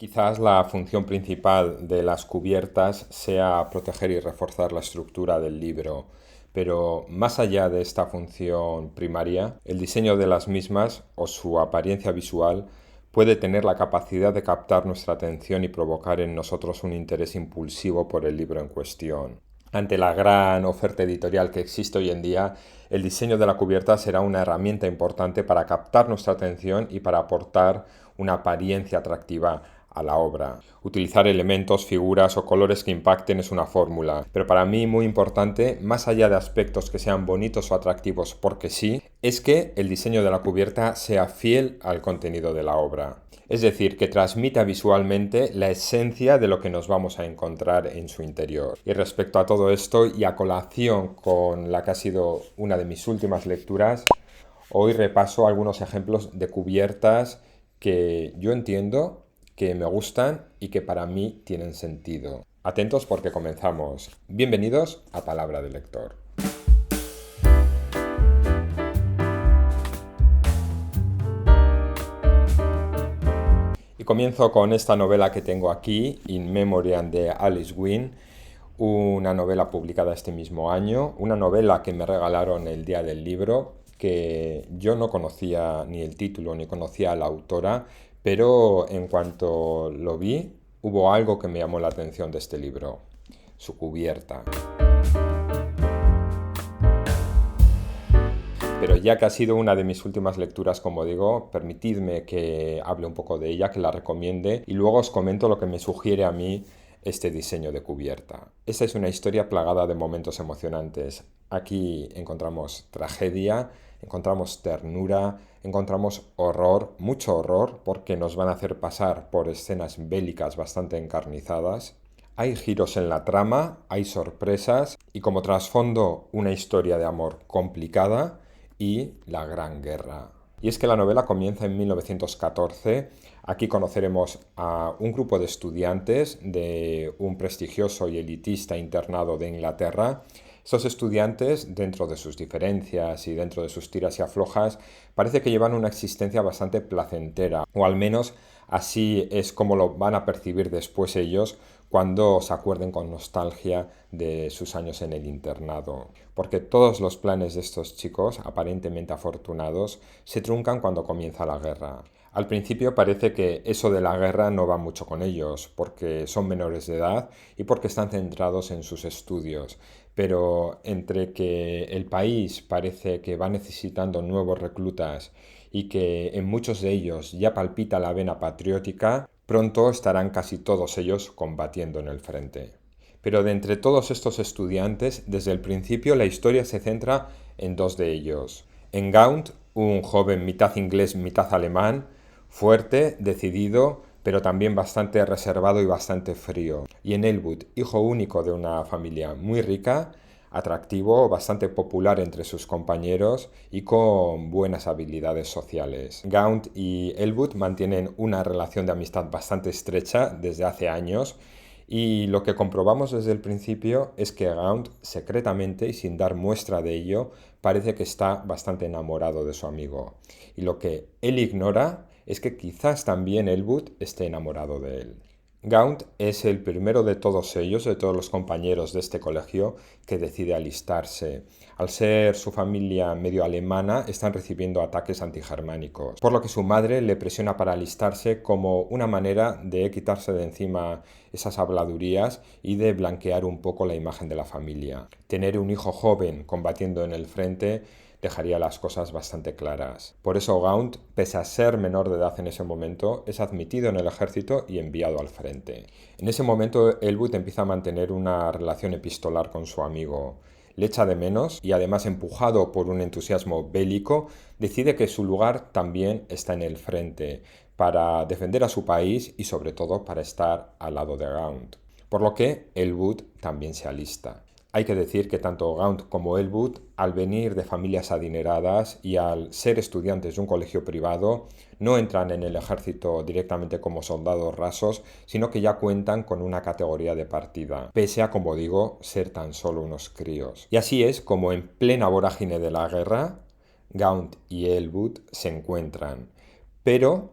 Quizás la función principal de las cubiertas sea proteger y reforzar la estructura del libro, pero más allá de esta función primaria, el diseño de las mismas o su apariencia visual puede tener la capacidad de captar nuestra atención y provocar en nosotros un interés impulsivo por el libro en cuestión. Ante la gran oferta editorial que existe hoy en día, el diseño de la cubierta será una herramienta importante para captar nuestra atención y para aportar una apariencia atractiva a la obra. Utilizar elementos, figuras o colores que impacten es una fórmula, pero para mí muy importante, más allá de aspectos que sean bonitos o atractivos porque sí, es que el diseño de la cubierta sea fiel al contenido de la obra. Es decir, que transmita visualmente la esencia de lo que nos vamos a encontrar en su interior. Y respecto a todo esto, y a colación con la que ha sido una de mis últimas lecturas, hoy repaso algunos ejemplos de cubiertas que yo entiendo, que me gustan y que para mí tienen sentido. Atentos porque comenzamos. Bienvenidos a Palabra del Lector. Y comienzo con esta novela que tengo aquí, In Memoriam de Alice Wynne, una novela publicada este mismo año, una novela que me regalaron el día del libro, que yo no conocía ni el título ni conocía a la autora, pero en cuanto lo vi, hubo algo que me llamó la atención de este libro, su cubierta. Pero ya que ha sido una de mis últimas lecturas, como digo, permitidme que hable un poco de ella, que la recomiende y luego os comento lo que me sugiere a mí este diseño de cubierta. Esta es una historia plagada de momentos emocionantes. Aquí encontramos tragedia, encontramos ternura, encontramos horror, mucho horror, porque nos van a hacer pasar por escenas bélicas bastante encarnizadas. Hay giros en la trama, hay sorpresas y como trasfondo una historia de amor complicada y la Gran Guerra. Y es que la novela comienza en 1914. Aquí conoceremos a un grupo de estudiantes de un prestigioso y elitista internado de Inglaterra. Estos estudiantes, dentro de sus diferencias y dentro de sus tiras y aflojas, parece que llevan una existencia bastante placentera, o al menos así es como lo van a percibir después ellos cuando se acuerden con nostalgia de sus años en el internado. Porque todos los planes de estos chicos, aparentemente afortunados, se truncan cuando comienza la guerra. Al principio parece que eso de la guerra no va mucho con ellos, porque son menores de edad y porque están centrados en sus estudios. Pero entre que el país parece que va necesitando nuevos reclutas y que en muchos de ellos ya palpita la vena patriótica, pronto estarán casi todos ellos combatiendo en el frente. Pero de entre todos estos estudiantes, desde el principio la historia se centra en dos de ellos. En Gaunt, un joven mitad inglés, mitad alemán, fuerte, decidido, pero también bastante reservado y bastante frío. Y en Elwood, hijo único de una familia muy rica, atractivo, bastante popular entre sus compañeros y con buenas habilidades sociales. Gaunt y Elwood mantienen una relación de amistad bastante estrecha desde hace años y lo que comprobamos desde el principio es que Gaunt, secretamente y sin dar muestra de ello, parece que está bastante enamorado de su amigo. Y lo que él ignora es que quizás también Elwood esté enamorado de él. Gaunt es el primero de todos ellos, de todos los compañeros de este colegio, que decide alistarse. Al ser su familia medio alemana, están recibiendo ataques antigermánicos, por lo que su madre le presiona para alistarse como una manera de quitarse de encima esas habladurías y de blanquear un poco la imagen de la familia. Tener un hijo joven combatiendo en el frente dejaría las cosas bastante claras. Por eso Gaunt, pese a ser menor de edad en ese momento, es admitido en el ejército y enviado al frente. En ese momento Elwood empieza a mantener una relación epistolar con su amigo. Le echa de menos y además empujado por un entusiasmo bélico, decide que su lugar también está en el frente, para defender a su país y sobre todo para estar al lado de Gaunt. Por lo que Elwood también se alista. Hay que decir que tanto Gaunt como Elwood, al venir de familias adineradas y al ser estudiantes de un colegio privado, no entran en el ejército directamente como soldados rasos, sino que ya cuentan con una categoría de partida, pese a, como digo, ser tan solo unos críos. Y así es como en plena vorágine de la guerra, Gaunt y Elwood se encuentran. Pero,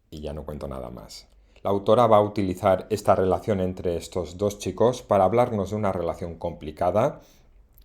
y ya no cuento nada más. La autora va a utilizar esta relación entre estos dos chicos para hablarnos de una relación complicada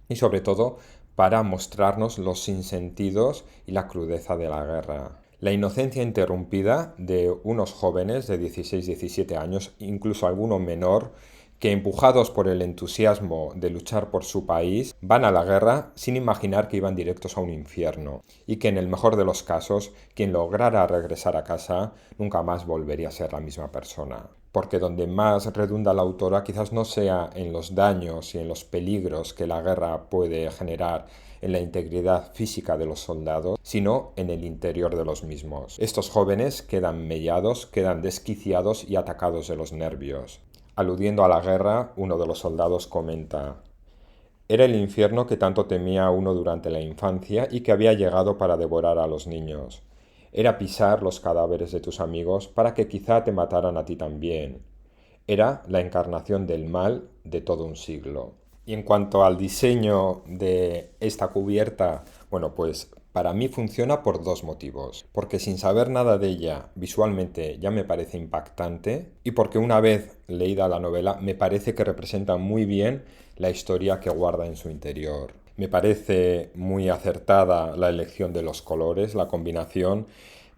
y sobre todo para mostrarnos los sinsentidos y la crudeza de la guerra. La inocencia interrumpida de unos jóvenes de 16-17 años, incluso alguno menor, que empujados por el entusiasmo de luchar por su país, van a la guerra sin imaginar que iban directos a un infierno, y que en el mejor de los casos, quien lograra regresar a casa nunca más volvería a ser la misma persona. Porque donde más redunda la autora quizás no sea en los daños y en los peligros que la guerra puede generar en la integridad física de los soldados, sino en el interior de los mismos. Estos jóvenes quedan mellados, quedan desquiciados y atacados de los nervios. Aludiendo a la guerra, uno de los soldados comenta: era el infierno que tanto temía uno durante la infancia y que había llegado para devorar a los niños. Era pisar los cadáveres de tus amigos para que quizá te mataran a ti también. Era la encarnación del mal de todo un siglo. Y en cuanto al diseño de esta cubierta, bueno, pues para mí funciona por dos motivos. Porque sin saber nada de ella, visualmente ya me parece impactante y porque una vez leída la novela me parece que representa muy bien la historia que guarda en su interior. Me parece muy acertada la elección de los colores, la combinación.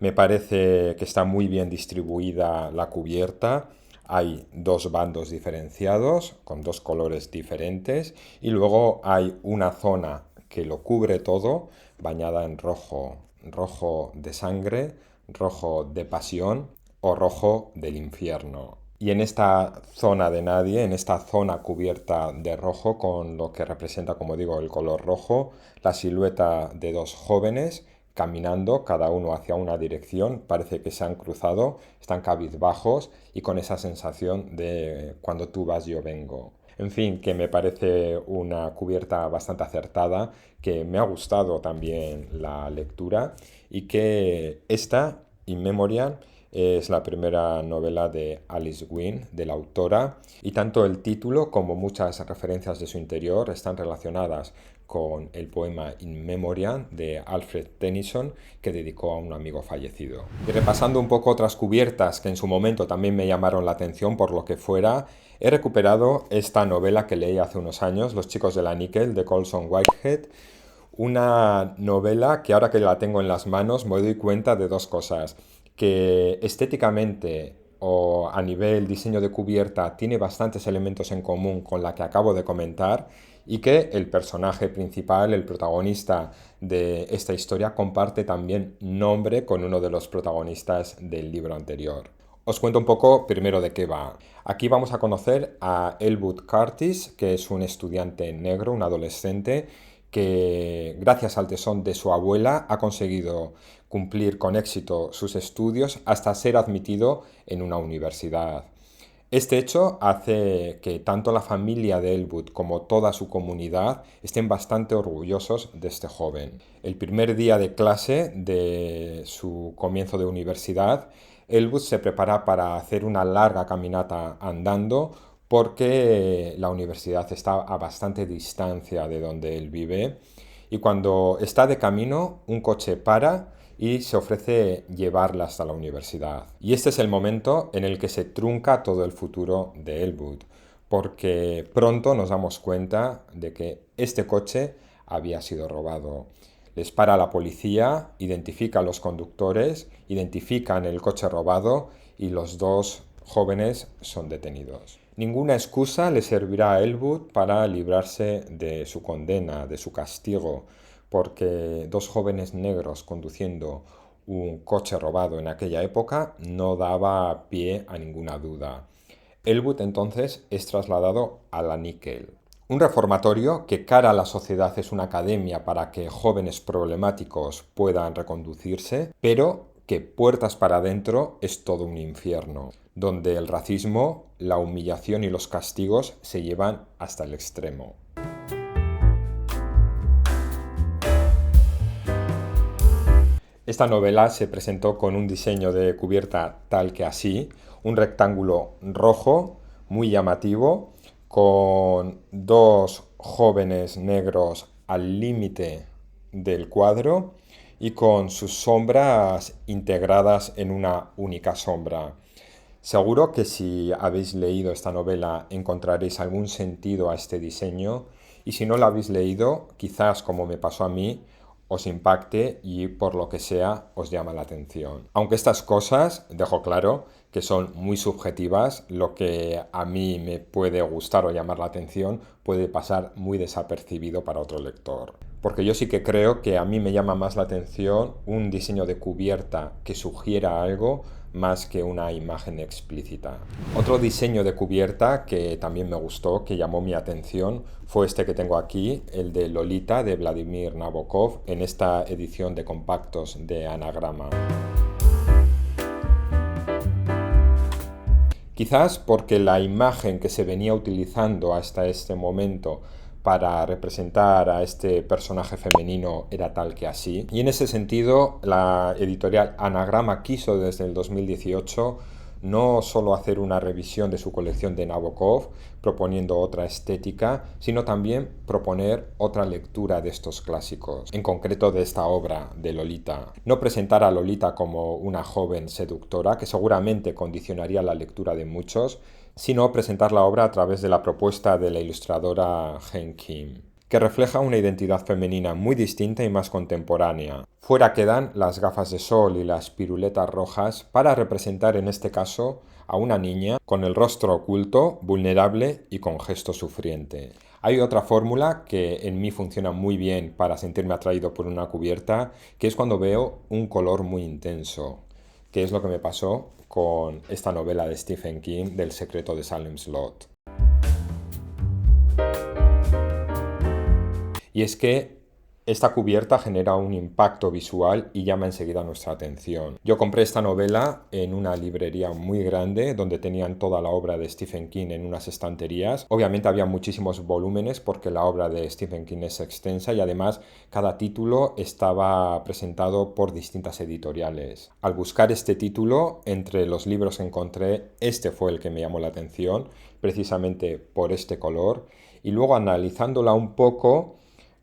Me parece que está muy bien distribuida la cubierta. Hay dos bandos diferenciados con dos colores diferentes y luego hay una zona que lo cubre todo, bañada en rojo, rojo de sangre, rojo de pasión o rojo del infierno. Y en esta zona de nadie, en esta zona cubierta de rojo, con lo que representa, como digo, el color rojo, la silueta de dos jóvenes caminando, cada uno hacia una dirección, parece que se han cruzado, están cabizbajos y con esa sensación de cuando tú vas yo vengo. En fin, que me parece una cubierta bastante acertada, que me ha gustado también la lectura y que esta, In Memoriam, es la primera novela de Alice Wynne, de la autora, y tanto el título como muchas referencias de su interior están relacionadas con el poema In Memoriam de Alfred Tennyson, que dedicó a un amigo fallecido. Y repasando un poco otras cubiertas que en su momento también me llamaron la atención por lo que fuera, he recuperado esta novela que leí hace unos años, Los chicos de la níquel, de Colson Whitehead, una novela que ahora que la tengo en las manos me doy cuenta de dos cosas: que estéticamente o a nivel diseño de cubierta tiene bastantes elementos en común con la que acabo de comentar y que el personaje principal, el protagonista de esta historia, comparte también nombre con uno de los protagonistas del libro anterior. Os cuento un poco primero de qué va. Aquí vamos a conocer a Elwood Curtis, que es un estudiante negro, un adolescente, que gracias al tesón de su abuela ha conseguido cumplir con éxito sus estudios hasta ser admitido en una universidad. Este hecho hace que tanto la familia de Elwood como toda su comunidad estén bastante orgullosos de este joven. El primer día de clase de su comienzo de universidad, Elwood se prepara para hacer una larga caminata andando porque la universidad está a bastante distancia de donde él vive y cuando está de camino un coche para y se ofrece llevarla hasta la universidad. Y este es el momento en el que se trunca todo el futuro de Elwood, porque pronto nos damos cuenta de que este coche había sido robado. Les para la policía, identifica a los conductores, identifican el coche robado y los dos jóvenes son detenidos. Ninguna excusa le servirá a Elwood para librarse de su condena, de su castigo, porque dos jóvenes negros conduciendo un coche robado en aquella época no daba pie a ninguna duda. Elwood entonces es trasladado a la níquel, un reformatorio que cara a la sociedad es una academia para que jóvenes problemáticos puedan reconducirse, pero que puertas para adentro es todo un infierno, donde el racismo, la humillación y los castigos se llevan hasta el extremo. Esta novela se presentó con un diseño de cubierta tal que así, un rectángulo rojo muy llamativo, con dos jóvenes negros al límite del cuadro y con sus sombras integradas en una única sombra. Seguro que si habéis leído esta novela encontraréis algún sentido a este diseño y si no lo habéis leído, quizás como me pasó a mí, os impacte y por lo que sea os llama la atención. Aunque estas cosas, dejo claro, que son muy subjetivas, lo que a mí me puede gustar o llamar la atención puede pasar muy desapercibido para otro lector. Porque yo sí que creo que a mí me llama más la atención un diseño de cubierta que sugiera algo más que una imagen explícita. Otro diseño de cubierta que también me gustó, que llamó mi atención, fue este que tengo aquí, el de Lolita de Vladimir Nabokov, en esta edición de compactos de Anagrama. Quizás porque la imagen que se venía utilizando hasta este momento para representar a este personaje femenino era tal que así. Y en ese sentido, la editorial Anagrama quiso desde el 2018 no solo hacer una revisión de su colección de Nabokov, proponiendo otra estética, sino también proponer otra lectura de estos clásicos, en concreto de esta obra de Lolita. No presentar a Lolita como una joven seductora, que seguramente condicionaría la lectura de muchos, sino presentar la obra a través de la propuesta de la ilustradora Hen Kim, que refleja una identidad femenina muy distinta y más contemporánea. Fuera quedan las gafas de sol y las piruletas rojas para representar en este caso a una niña con el rostro oculto, vulnerable y con gesto sufriente. Hay otra fórmula que en mí funciona muy bien para sentirme atraído por una cubierta, que es cuando veo un color muy intenso, que es lo que me pasó con esta novela de Stephen King del secreto de Salem Slot. Y es que esta cubierta genera un impacto visual y llama enseguida nuestra atención. Yo compré esta novela en una librería muy grande donde tenían toda la obra de Stephen King en unas estanterías. Obviamente había muchísimos volúmenes porque la obra de Stephen King es extensa y además cada título estaba presentado por distintas editoriales. Al buscar este título, entre los libros que encontré, este fue el que me llamó la atención, precisamente por este color. Y luego analizándola un poco,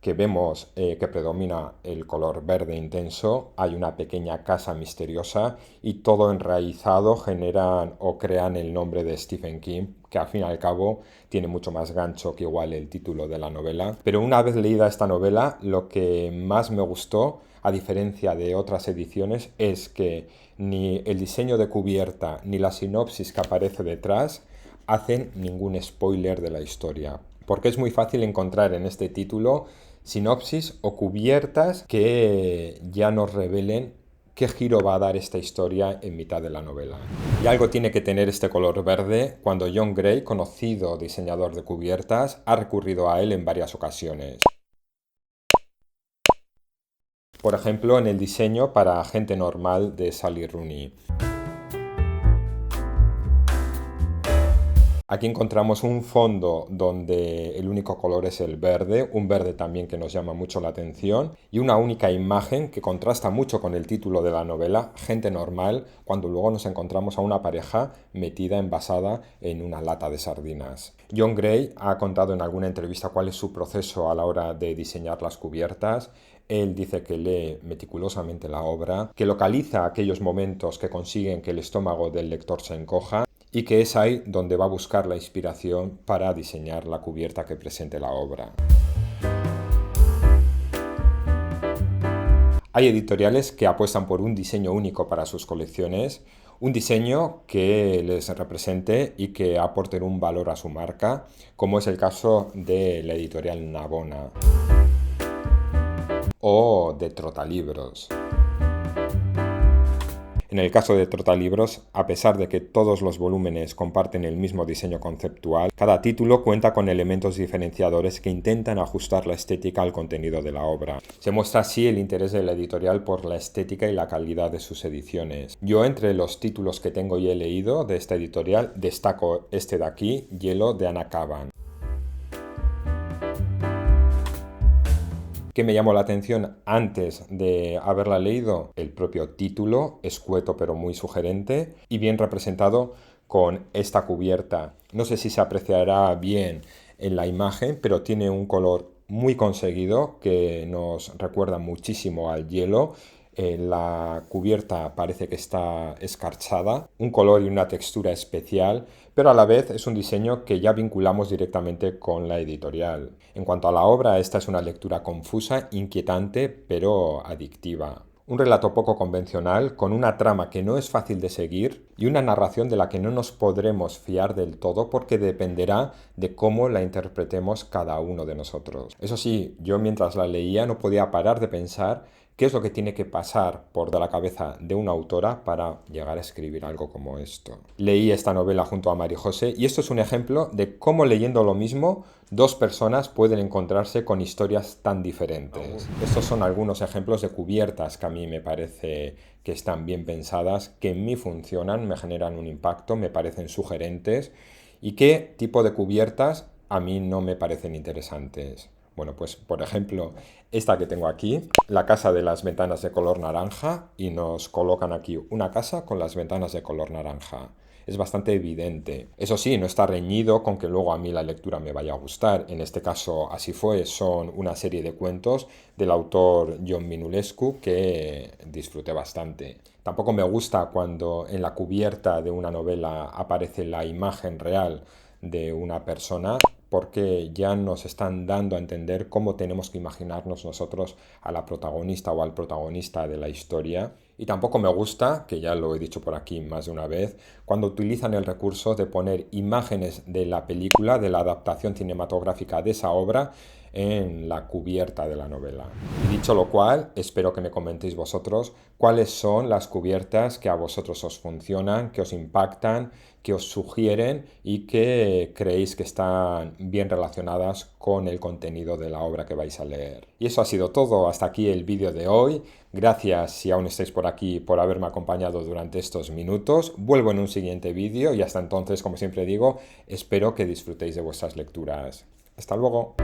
que vemos que predomina el color verde intenso, hay una pequeña casa misteriosa y todo enraizado generan o crean el nombre de Stephen King, que al fin y al cabo tiene mucho más gancho que igual el título de la novela. Pero una vez leída esta novela, lo que más me gustó, a diferencia de otras ediciones, es que ni el diseño de cubierta ni la sinopsis que aparece detrás hacen ningún spoiler de la historia. Porque es muy fácil encontrar en este título sinopsis o cubiertas que ya nos revelen qué giro va a dar esta historia en mitad de la novela. Y algo tiene que tener este color verde cuando John Gray, conocido diseñador de cubiertas, ha recurrido a él en varias ocasiones. Por ejemplo, en el diseño para Gente Normal de Sally Rooney. Aquí encontramos un fondo donde el único color es el verde, un verde también que nos llama mucho la atención, y una única imagen que contrasta mucho con el título de la novela, Gente Normal, cuando luego nos encontramos a una pareja metida, envasada en una lata de sardinas. John Gray ha contado en alguna entrevista cuál es su proceso a la hora de diseñar las cubiertas. Él dice que lee meticulosamente la obra, que localiza aquellos momentos que consiguen que el estómago del lector se encoja, y que es ahí donde va a buscar la inspiración para diseñar la cubierta que presente la obra. Hay editoriales que apuestan por un diseño único para sus colecciones, un diseño que les represente y que aporte un valor a su marca, como es el caso de la editorial Navona o de Trotalibros. En el caso de Trotalibros, a pesar de que todos los volúmenes comparten el mismo diseño conceptual, cada título cuenta con elementos diferenciadores que intentan ajustar la estética al contenido de la obra. Se muestra así el interés de la editorial por la estética y la calidad de sus ediciones. Yo, entre los títulos que tengo y he leído de esta editorial, destaco este de aquí, Hielo de Anna Kavan. ¿Qué me llamó la atención antes de haberla leído? El propio título, escueto pero muy sugerente y bien representado con esta cubierta. No sé si se apreciará bien en la imagen, pero tiene un color muy conseguido que nos recuerda muchísimo al hielo. La cubierta parece que está escarchada, un color y una textura especial, pero a la vez es un diseño que ya vinculamos directamente con la editorial. En cuanto a la obra, esta es una lectura confusa, inquietante, pero adictiva. Un relato poco convencional, con una trama que no es fácil de seguir y una narración de la que no nos podremos fiar del todo porque dependerá de cómo la interpretemos cada uno de nosotros. Eso sí, yo mientras la leía no podía parar de pensar qué es lo que tiene que pasar por la cabeza de una autora para llegar a escribir algo como esto. Leí esta novela junto a Mari José y esto es un ejemplo de cómo leyendo lo mismo dos personas pueden encontrarse con historias tan diferentes. Estos son algunos ejemplos de cubiertas que a mí me parece que están bien pensadas, que en mí funcionan, me generan un impacto, me parecen sugerentes y qué tipo de cubiertas a mí no me parecen interesantes. Bueno, pues por ejemplo, esta que tengo aquí, la casa de las ventanas de color naranja, y nos colocan aquí una casa con las ventanas de color naranja. Es bastante evidente. Eso sí, no está reñido con que luego a mí la lectura me vaya a gustar. En este caso así fue. Son una serie de cuentos del autor John Minulescu que disfruté bastante. Tampoco me gusta cuando en la cubierta de una novela aparece la imagen real de una persona porque ya nos están dando a entender cómo tenemos que imaginarnos nosotros a la protagonista o al protagonista de la historia. Y tampoco me gusta, que ya lo he dicho por aquí más de una vez, cuando utilizan el recurso de poner imágenes de la película, de la adaptación cinematográfica de esa obra, en la cubierta de la novela. Y dicho lo cual, espero que me comentéis vosotros cuáles son las cubiertas que a vosotros os funcionan, que os impactan, que os sugieren y que creéis que están bien relacionadas con el contenido de la obra que vais a leer. Y eso ha sido todo. Hasta aquí el vídeo de hoy. Gracias si aún estáis por aquí por haberme acompañado durante estos minutos. Vuelvo en un siguiente vídeo y hasta entonces, como siempre digo, espero que disfrutéis de vuestras lecturas. Hasta luego.